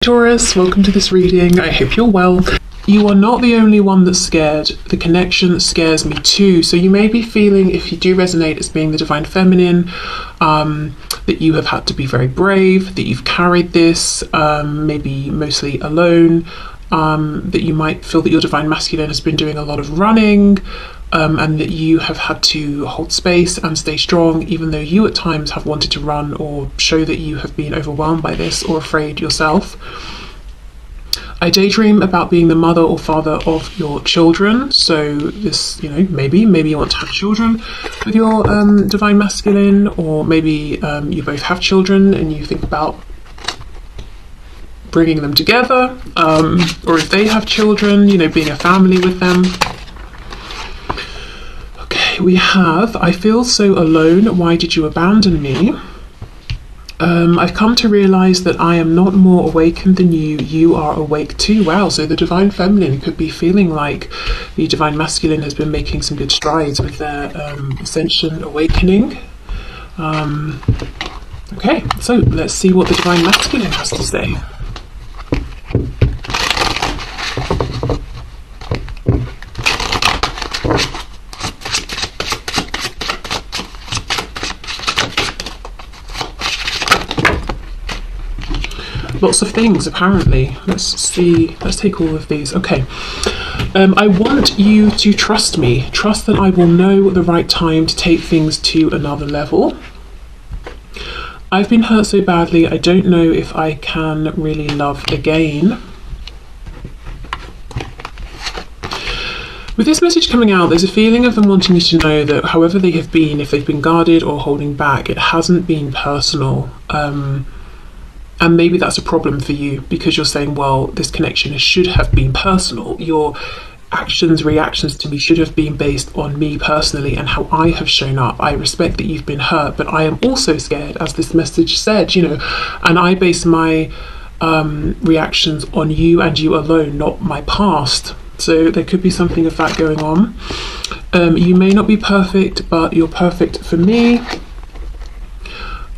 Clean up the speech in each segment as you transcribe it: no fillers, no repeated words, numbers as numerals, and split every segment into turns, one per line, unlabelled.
Taurus, welcome to this reading. I hope you're well. You are not the only one that's scared. The connection scares me too. So you may be feeling, if you do resonate as being the divine feminine, that you have had to be very brave, that you've carried this, maybe mostly alone, that you might feel that your divine masculine has been doing a lot of running, and that you have had to hold space and stay strong, even though you at times have wanted to run or show that you have been overwhelmed by this or afraid yourself. I daydream about being the mother or father of your children. So this, maybe you want to have children with your divine masculine, or maybe you both have children and you think about bringing them together, or if they have children, being a family with them. We have, I feel so alone, why did you abandon me? I've come to realise that I am not more awakened than you, you are awake too. Wow, so the divine feminine could be feeling like the divine masculine has been making some good strides with their ascension awakening. Okay, so let's see what the divine masculine has to say. Lots of things, apparently. Let's take all of these. Okay. I want you to trust me. Trust that I will know the right time to take things to another level. I've been hurt so badly, I don't know if I can really love again. With this message coming out, there's a feeling of them wanting you to know that however they have been, if they've been guarded or holding back, it hasn't been personal. And maybe that's a problem for you because you're saying, well, this connection should have been personal. Your actions, reactions to me should have been based on me personally and how I have shown up. I respect that you've been hurt, but I am also scared, as this message said, and I base my reactions on you and you alone, not my past. So there could be something of that going on. You may not be perfect, but you're perfect for me.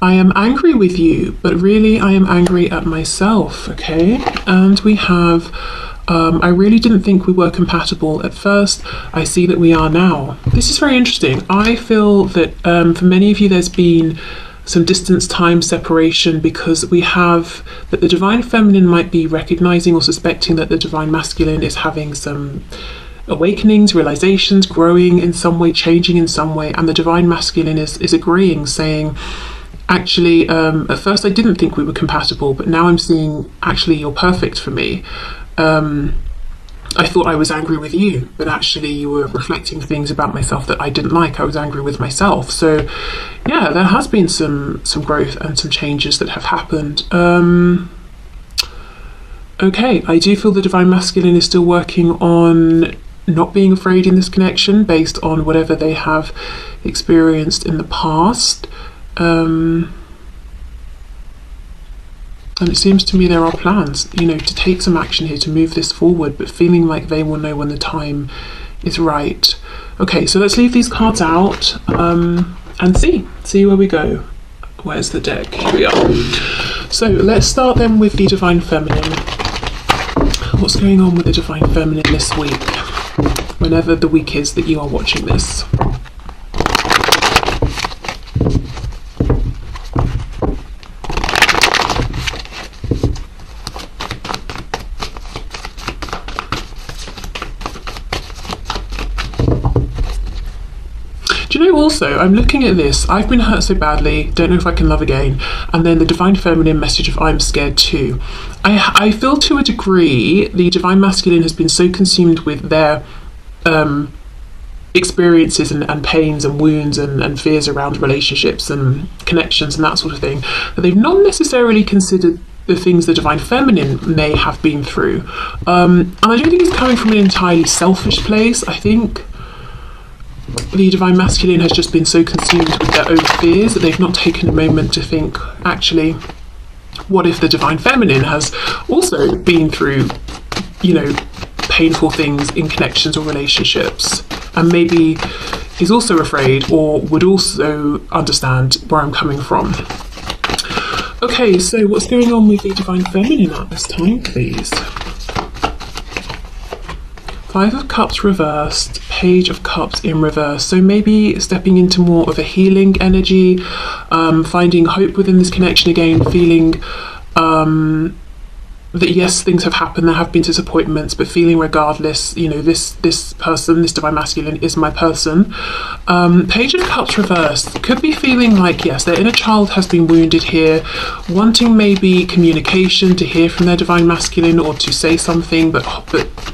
I am angry with you, but really I am angry at myself, okay? And we have, I really didn't think we were compatible at first. I see that we are now. This is very interesting. I feel that for many of you there's been some distance, time, separation, because we have that the divine feminine might be recognizing or suspecting that the divine masculine is having some awakenings, realizations, growing in some way, changing in some way, and the divine masculine is agreeing, saying, actually, at first I didn't think we were compatible, but now I'm seeing, actually, you're perfect for me. I thought I was angry with you, but actually you were reflecting things about myself that I didn't like. I was angry with myself. So yeah, there has been some growth and some changes that have happened. Okay, I do feel the divine masculine is still working on not being afraid in this connection based on whatever they have experienced in the past. And it seems to me there are plans, to take some action here, to move this forward, but feeling like they will know when the time is right. Okay, so let's leave these cards out and see where we go. Where's the deck? Here we are. So let's start then with the divine feminine. What's going on with the divine feminine this week, whenever the week is that you are watching this? Also, I'm looking at this, I've been hurt so badly, don't know if I can love again, and then the divine feminine message of I'm scared too. I feel to a degree the divine masculine has been so consumed with their experiences and pains and wounds and fears around relationships and connections and that sort of thing, that they've not necessarily considered the things the divine feminine may have been through. And I don't think it's coming from an entirely selfish place. I think the divine masculine has just been so consumed with their own fears that they've not taken a moment to think, actually, what if the divine feminine has also been through, painful things in connections or relationships, and maybe is also afraid or would also understand where I'm coming from. Okay, so what's going on with the Divine Feminine at this time, please? Five of Cups reversed, Page of Cups in reverse. So maybe stepping into more of a healing energy, finding hope within this connection again, feeling that yes, things have happened, there have been disappointments, but feeling regardless, you know, this person, this Divine Masculine is my person. Page of Cups reversed could be feeling like, yes, their inner child has been wounded here, wanting maybe communication, to hear from their Divine Masculine or to say something, but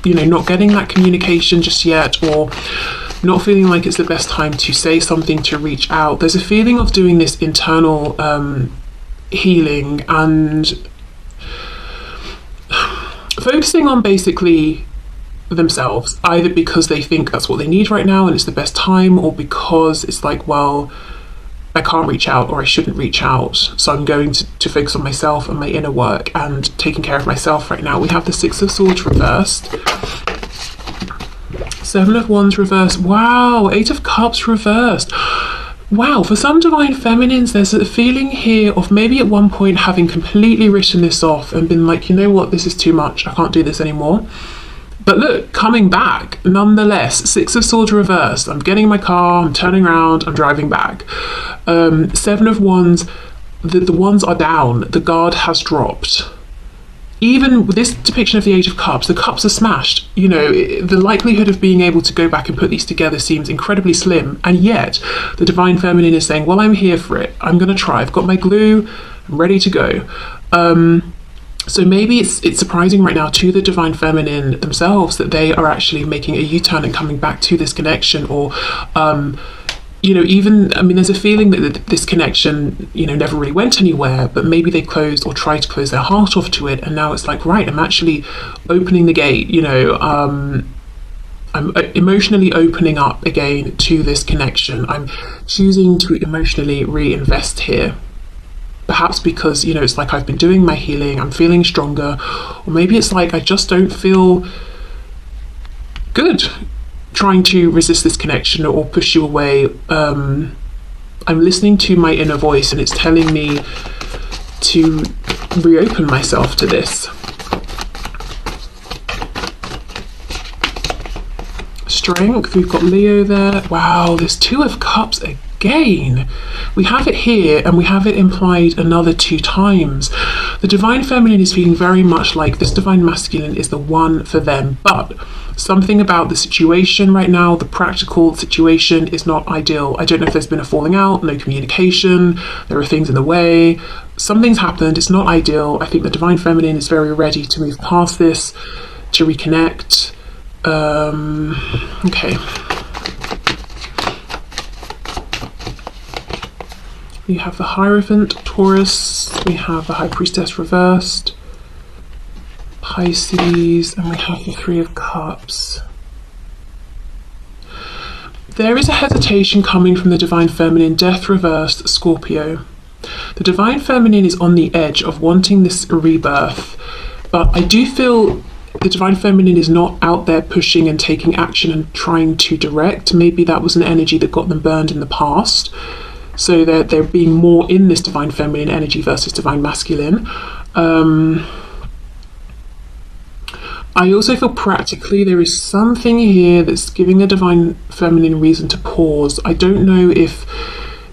you know, not getting that communication just yet, or not feeling like it's the best time to say something, to reach out. There's a feeling of doing this internal healing and focusing on basically themselves, either because they think that's what they need right now and it's the best time, or because it's like, well, I can't reach out or I shouldn't reach out, so I'm going to focus on myself and my inner work and taking care of myself right now. We have the Six of Swords reversed, Seven of Wands reversed, wow, Eight of Cups reversed. Wow, for some Divine Feminines, there's a feeling here of maybe at one point having completely written this off and been like, you know what, this is too much, I can't do this anymore. But look, coming back, nonetheless, Six of Swords reversed. I'm getting in my car, I'm turning around, I'm driving back. Seven of Wands, the wands are down, the guard has dropped. Even with this depiction of the Age of Cups, the cups are smashed. You know, the likelihood of being able to go back and put these together seems incredibly slim. And yet, the Divine Feminine is saying, well, I'm here for it. I'm going to try. I've got my glue. I'm ready to go. So maybe it's surprising right now to the Divine Feminine themselves that they are actually making a U-turn and coming back to this connection, or you know, even, I mean, there's a feeling that this connection, you know, never really went anywhere, but maybe they closed or tried to close their heart off to it, and now it's like, right, I'm actually opening the gate, you know, I'm emotionally opening up again to this connection. I'm choosing to emotionally reinvest here. Perhaps because, you know, it's like I've been doing my healing, I'm feeling stronger, or maybe it's like I just don't feel good trying to resist this connection or push you away. I'm listening to my inner voice and it's telling me to reopen myself to this. Strength, we've got Leo there. Wow, there's Two of Cups again. We have it here and we have it implied another 2 times. The Divine Feminine is feeling very much like this Divine Masculine is the one for them, but something about the situation right now, the practical situation, is not ideal. I don't know if there's been a falling out, no communication, there are things in the way, something's happened, it's not ideal. I think the Divine Feminine is very ready to move past this, to reconnect. Okay. We have the Hierophant, Taurus, we have the High Priestess reversed, Pisces, and we have the Three of Cups. There is a hesitation coming from the Divine Feminine, Death reversed, Scorpio. The Divine Feminine is on the edge of wanting this rebirth, but I do feel the Divine Feminine is not out there pushing and taking action and trying to direct. Maybe that was an energy that got them burned in the past. So they're being more in this Divine Feminine energy versus Divine Masculine. I also feel practically there is something here that's giving the Divine Feminine reason to pause. I don't know if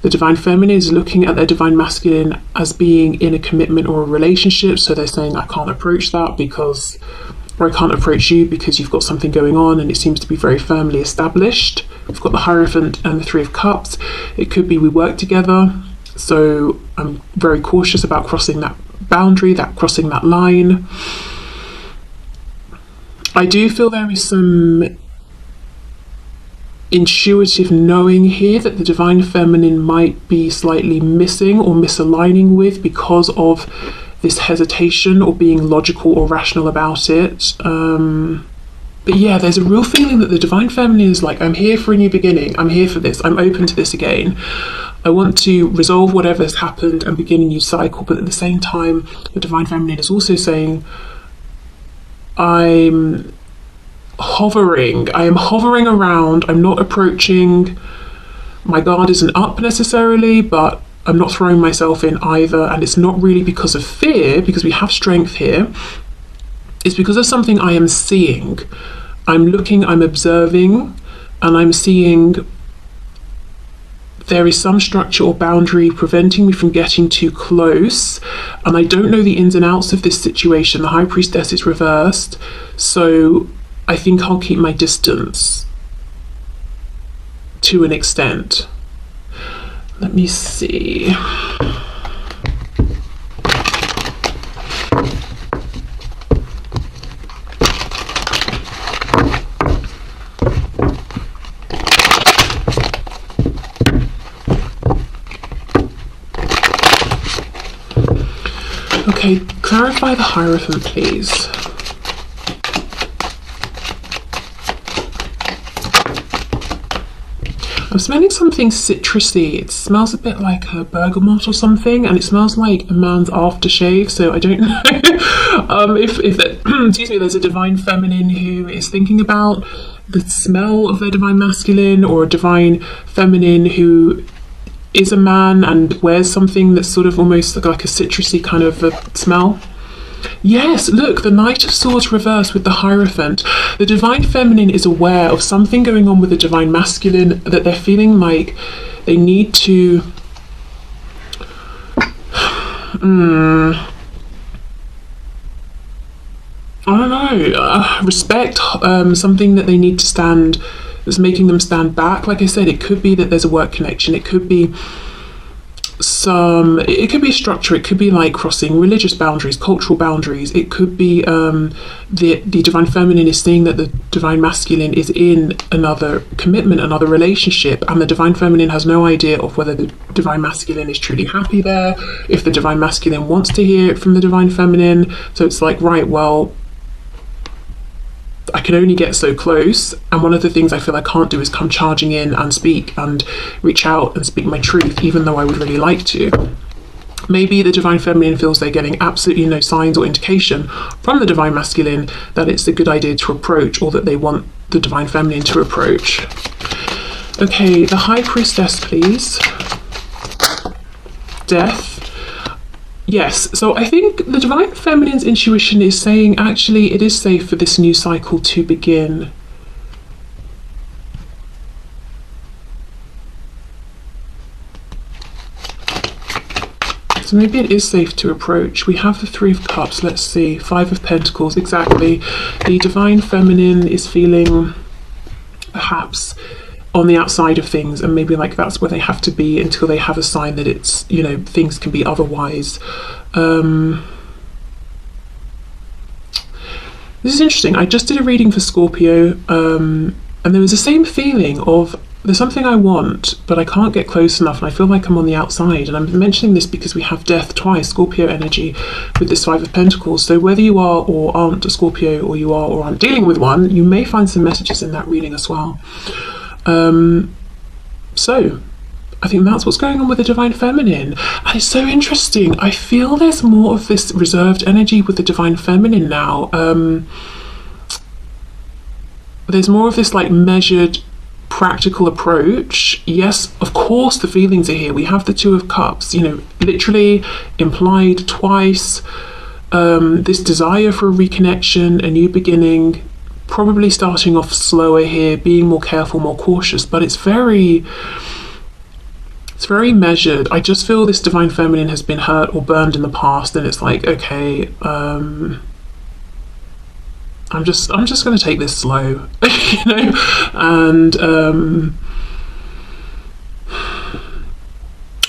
the Divine Feminine is looking at their Divine Masculine as being in a commitment or a relationship. So they're saying, I can't approach that because, or I can't approach you because you've got something going on and it seems to be very firmly established. We've got the Hierophant and the Three of Cups. It could be we work together. So I'm very cautious about crossing that boundary, crossing that line. I do feel there is some intuitive knowing here that the Divine Feminine might be slightly missing or misaligning with because of this hesitation or being logical or rational about it. But yeah, there's a real feeling that the Divine Feminine is like, I'm here for a new beginning, I'm here for this, I'm open to this again. I want to resolve whatever's happened and begin a new cycle. But at the same time, the Divine Feminine is also saying, I am hovering around, I'm not approaching, my guard isn't up necessarily, but I'm not throwing myself in either, and it's not really because of fear, because we have strength here. It's because of something I am seeing. I'm looking, I'm observing, and I'm seeing there is some structure or boundary preventing me from getting too close, and I don't know the ins and outs of this situation. The High Priestess is reversed, so I think I'll keep my distance to an extent. Let me see. Okay, clarify the Hierophant, please. I'm smelling something citrusy. It smells a bit like a bergamot or something, and it smells like a man's aftershave, so I don't know if excuse me, there's a divine feminine who is thinking about the smell of their divine masculine, or a divine feminine who is a man and wears something that's sort of almost like a citrusy kind of a smell. Yes, look, the Knight of Swords reversed with the Hierophant. The divine feminine is aware of something going on with the divine masculine, that they're feeling like they need to I don't know, respect something that they need to stand, that's making them stand back. Like I said, it could be that there's a work connection, it could be it could be a structure, it could be like crossing religious boundaries, cultural boundaries, it could be the divine feminine is seeing that the divine masculine is in another commitment, another relationship, and the divine feminine has no idea of whether the divine masculine is truly happy there, if the divine masculine wants to hear it from the divine feminine. So it's like, right, well, I can only get so close, and one of the things I feel I can't do is come charging in and speak and reach out and speak my truth, even though I would really like to. Maybe the divine feminine feels they're getting absolutely no signs or indication from the divine masculine that it's a good idea to approach, or that they want the divine feminine to approach. Okay, the High Priestess, please. Death. Yes, so I think the divine feminine's intuition is saying, actually, it is safe for this new cycle to begin. So maybe it is safe to approach. We have the Three of Cups, let's see, Five of Pentacles, exactly. The divine feminine is feeling perhaps on the outside of things, and maybe like that's where they have to be until they have a sign that it's, you know, things can be otherwise. This is interesting. I just did a reading for Scorpio, and there was the same feeling of, there's something I want, but I can't get close enough, and I feel like I'm on the outside. And I'm mentioning this because we have death twice, Scorpio energy, with this Five of Pentacles. So whether you are or aren't a Scorpio, or you are or aren't dealing with one, you may find some messages in that reading as well. So I think that's what's going on with the divine feminine, and it's so interesting. I feel there's more of this reserved energy with the divine feminine now. There's more of this like measured, practical approach. Yes, of course the feelings are here. We have the Two of Cups, you know, literally implied twice. This desire for a reconnection, a new beginning, probably starting off slower here, being more careful, more cautious, but it's very measured. I just feel this divine feminine has been hurt or burned in the past, and it's like, okay, I'm just going to take this slow, you know, and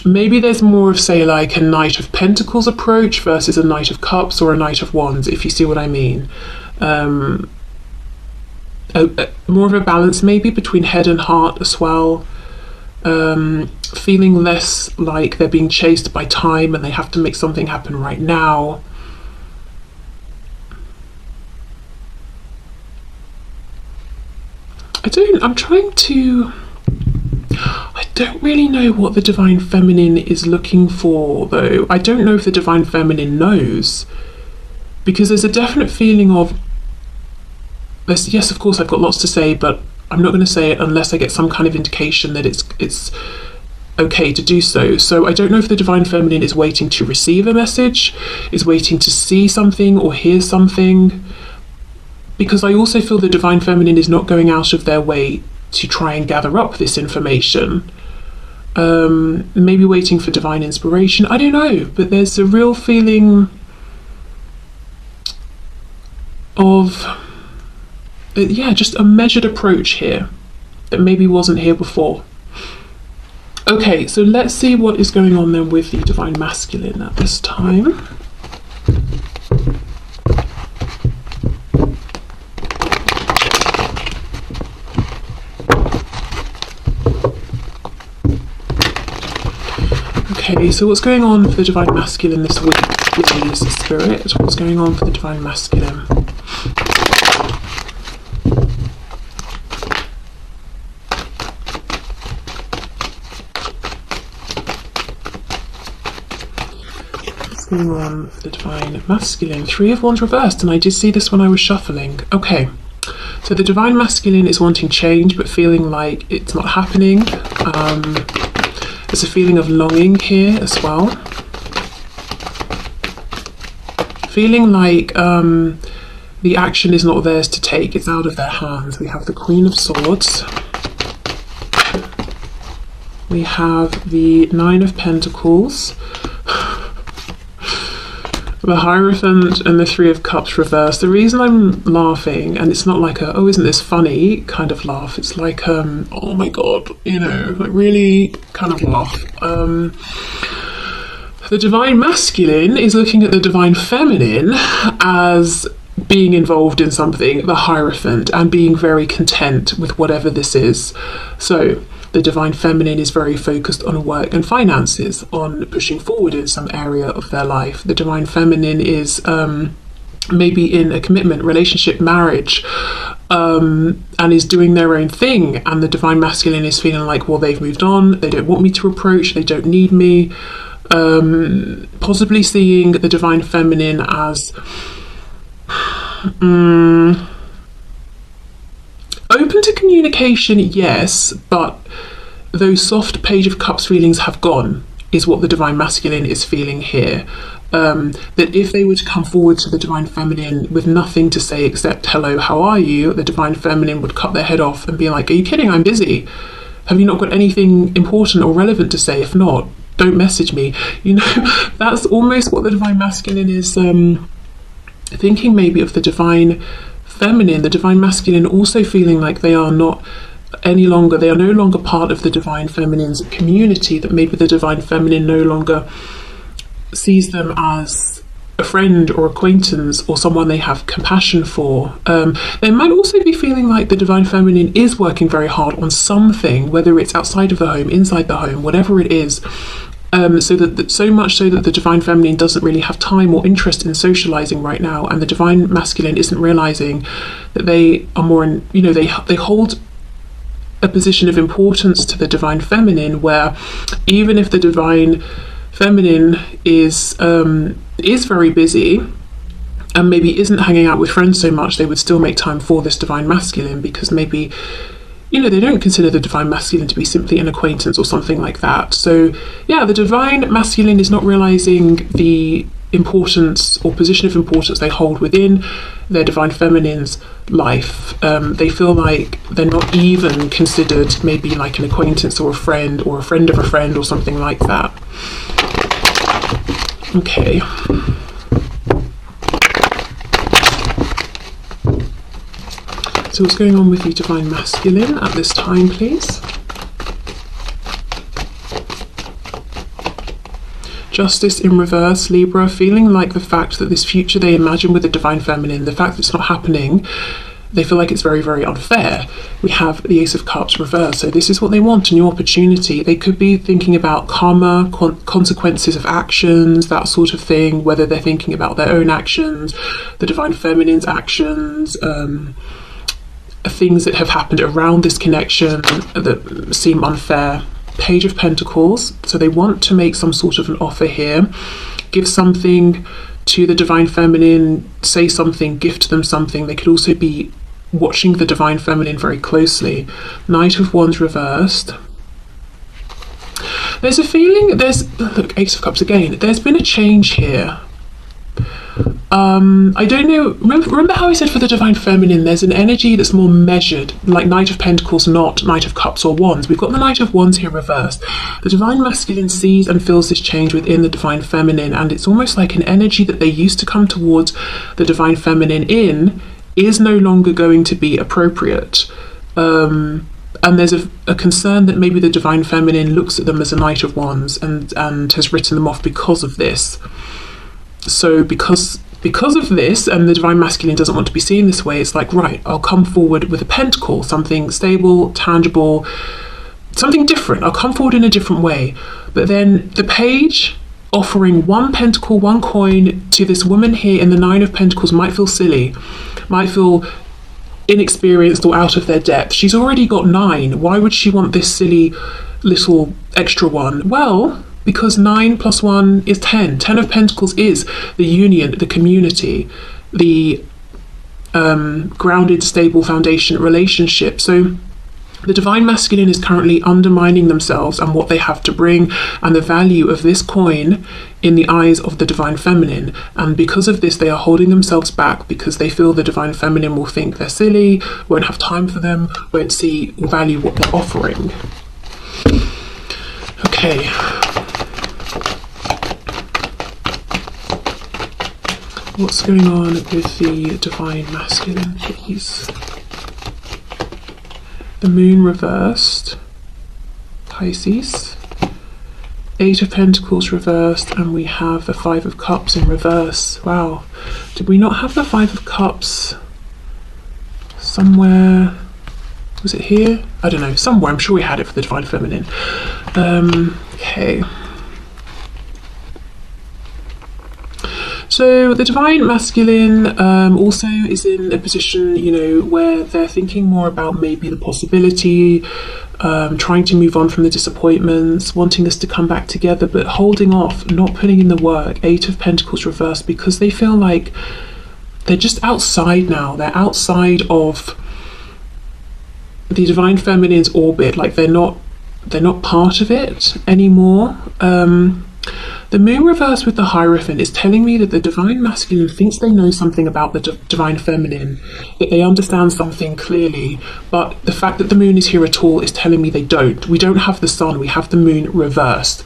maybe there's more of, say, like a Knight of Pentacles approach versus a Knight of Cups or a Knight of Wands, if you see what I mean. More of a balance maybe between head and heart as well, feeling less like they're being chased by time and they have to make something happen right now. I don't really know what the divine feminine is looking for, though. I don't know if the divine feminine knows, because there's a definite feeling of, yes, of course I've got lots to say, but I'm not going to say it unless I get some kind of indication that it's okay to do so. So I don't know if the divine feminine is waiting to receive a message, is waiting to see something or hear something, because I also feel the divine feminine is not going out of their way to try and gather up this information. Maybe waiting for divine inspiration, I don't know, but there's a real feeling of just a measured approach here that maybe wasn't here before. Okay, so let's see what is going on then with the divine masculine at this time. Okay, so what's going on for the divine masculine this week, please, Spirit? What's going on for the divine masculine? What's going on for the divine masculine? Three of Wands reversed, and I did see this when I was shuffling. Okay, so the divine masculine is wanting change, but feeling like it's not happening. There's a feeling of longing here as well. Feeling like the action is not theirs to take, it's out of their hands. We have the Queen of Swords. We have the Nine of Pentacles. The Hierophant and the Three of Cups reversed. The reason I'm laughing, and it's not like a, oh, isn't this funny kind of laugh, it's like, oh my god, you know, like really kind of laugh. The divine masculine is looking at the divine feminine as being involved in something, the Hierophant, and being very content with whatever this is. So the divine feminine is very focused on work and finances, on pushing forward in some area of their life. The divine feminine is maybe in a commitment, relationship, marriage, and is doing their own thing. And the divine masculine is feeling like, well, they've moved on, they don't want me to approach, they don't need me. Possibly seeing the divine feminine as open to communication, yes, but those soft Page of Cups feelings have gone, is what the divine masculine is feeling here. That if they were to come forward to the divine feminine with nothing to say except, hello, how are you? The divine feminine would cut their head off and be like, are you kidding? I'm busy. Have you not got anything important or relevant to say? If not, don't message me. You know, that's almost what the divine masculine is thinking maybe of the divine feminine. The divine masculine also feeling like they are not any longer, they are no longer part of the divine feminine's community, that maybe the divine feminine no longer sees them as a friend or acquaintance or someone they have compassion for. They might also be feeling like the divine feminine is working very hard on something, whether it's outside of the home, inside the home, whatever it is. So much so that the divine feminine doesn't really have time or interest in socializing right now, and the divine masculine isn't realizing that they are more in, you know, they hold a position of importance to the divine feminine, where even if the divine feminine is very busy and maybe isn't hanging out with friends so much, they would still make time for this divine masculine, because maybe, you know, they don't consider the divine masculine to be simply an acquaintance or something like that. So yeah, the divine masculine is not realizing the importance or position of importance they hold within their divine feminine's life. They feel like they're not even considered maybe like an acquaintance or a friend of a friend or something like that. Okay. So what's going on with the divine masculine at this time, please? Justice in reverse, Libra, feeling like the fact that this future they imagine with the divine feminine, the fact that it's not happening, they feel like it's very, very unfair. We have the Ace of Cups reversed, so this is what they want, a new opportunity. They could be thinking about karma, consequences of actions, that sort of thing, whether they're thinking about their own actions, the divine feminine's actions, things that have happened around this connection that seem unfair. Page of Pentacles, so they want to make some sort of an offer here, give something to the divine feminine, say something, gift them something. They could also be watching the divine feminine very closely. Knight of Wands reversed. There's a feeling, look, Ace of Cups again, there's been a change here. I don't know, remember how I said for the Divine Feminine there's an energy that's more measured, like Knight of Pentacles, not Knight of Cups or Wands. We've got the Knight of Wands here reversed. The Divine Masculine sees and feels this change within the Divine Feminine, and it's almost like an energy that they used to come towards the Divine Feminine in is no longer going to be appropriate. And there's a concern that maybe the Divine Feminine looks at them as a Knight of Wands and has written them off because of this. So because of this, and the Divine Masculine doesn't want to be seen this way, it's like, right, I'll come forward with a pentacle, something stable, tangible, something different. I'll come forward in a different way. But then the page offering one pentacle, one coin to this woman here in the Nine of Pentacles might feel silly, might feel inexperienced or out of their depth. She's already got 9. Why would she want this silly little extra one? Well, because 9 plus 1 is 10. 10 of Pentacles is the union, the community, the grounded, stable foundation relationship. So the Divine Masculine is currently undermining themselves and what they have to bring and the value of this coin in the eyes of the Divine Feminine. And because of this, they are holding themselves back because they feel the Divine Feminine will think they're silly, won't have time for them, won't see or value what they're offering. Okay. What's going on with the Divine Masculine, please? The Moon reversed, Pisces. 8 of Pentacles reversed, and we have the 5 of Cups in reverse. Wow. Did we not have the 5 of Cups somewhere? Was it here? I don't know. Somewhere. I'm sure we had it for the Divine Feminine. Okay. So the Divine Masculine also is in a position, you know, where they're thinking more about maybe the possibility, trying to move on from the disappointments, wanting this to come back together, but holding off, not putting in the work. 8 of Pentacles reversed, because they feel like they're just outside now. They're outside of the Divine Feminine's orbit. Like they're not part of it anymore. The Moon reverse with the Hierophant is telling me that the Divine Masculine thinks they know something about the Divine Feminine, that they understand something clearly, but the fact that the Moon is here at all is telling me they don't. We don't have the Sun, we have the Moon reversed.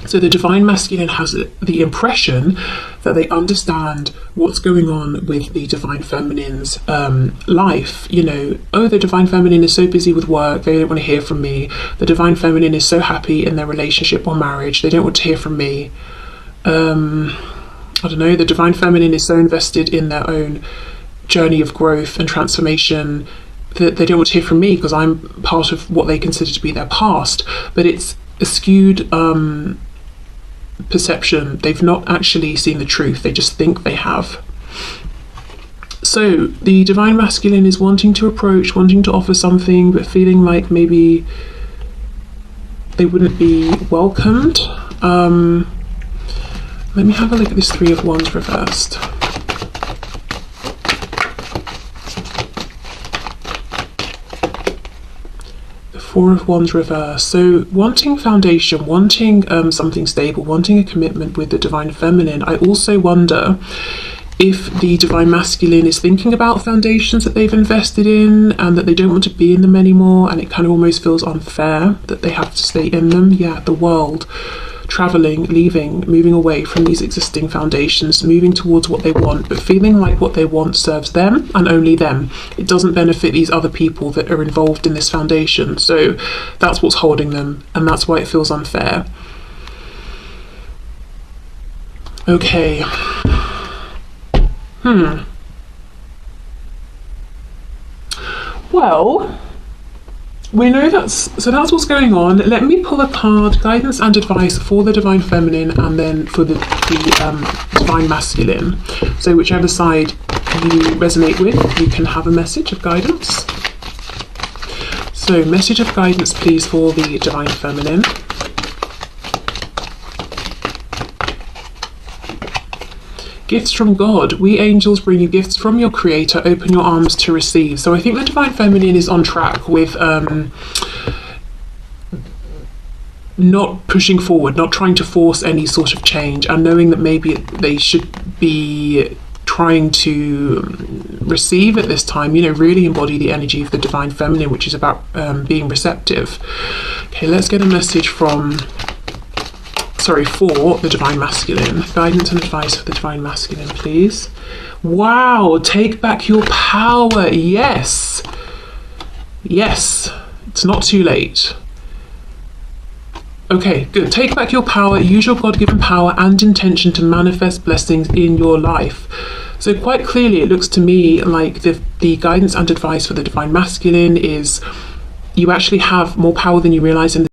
So the Divine Masculine has the impression that they understand what's going on with the Divine Feminine's life. You know, oh, the Divine Feminine is so busy with work, they don't want to hear from me. The Divine Feminine is so happy in their relationship or marriage, they don't want to hear from me. I don't know, the Divine Feminine is so invested in their own journey of growth and transformation that they don't want to hear from me because I'm part of what they consider to be their past. But it's a skewed perception. They've not actually seen the truth, they just think they have. So the Divine Masculine is wanting to approach, wanting to offer something, but feeling like maybe they wouldn't be welcomed. Let me have a look at this 3 of Wands reversed. The 4 of Wands reversed. So wanting foundation, wanting something stable, wanting a commitment with the Divine Feminine. I also wonder if the Divine Masculine is thinking about foundations that they've invested in and that they don't want to be in them anymore, and it kind of almost feels unfair that they have to stay in them. Yeah, the world. Traveling, leaving, moving away from these existing foundations, moving towards what they want, but feeling like what they want serves them and only them. It doesn't benefit these other people that are involved in this foundation. So that's what's holding them, and that's why it feels unfair. Okay. Well, we know that's what's going on. Let me pull a card, guidance and advice for the Divine Feminine and then for the Divine Masculine. So whichever side you resonate with, you can have a message of guidance. So message of guidance, please, for the Divine Feminine. Gifts from God. We angels bring you gifts from your creator. Open your arms to receive. So I think the Divine Feminine is on track with not pushing forward, not trying to force any sort of change, and knowing that maybe they should be trying to receive at this time, really embody the energy of the divine feminine, which is about being receptive. Okay, let's get a message for the divine masculine. Guidance and advice for the divine masculine, please. Wow, take back your power. Yes, it's not too late. Okay, good. Take back your power, use your God-given power and intention to manifest blessings in your life. So quite clearly, it looks to me like the guidance and advice for the divine masculine is you actually have more power than you realize in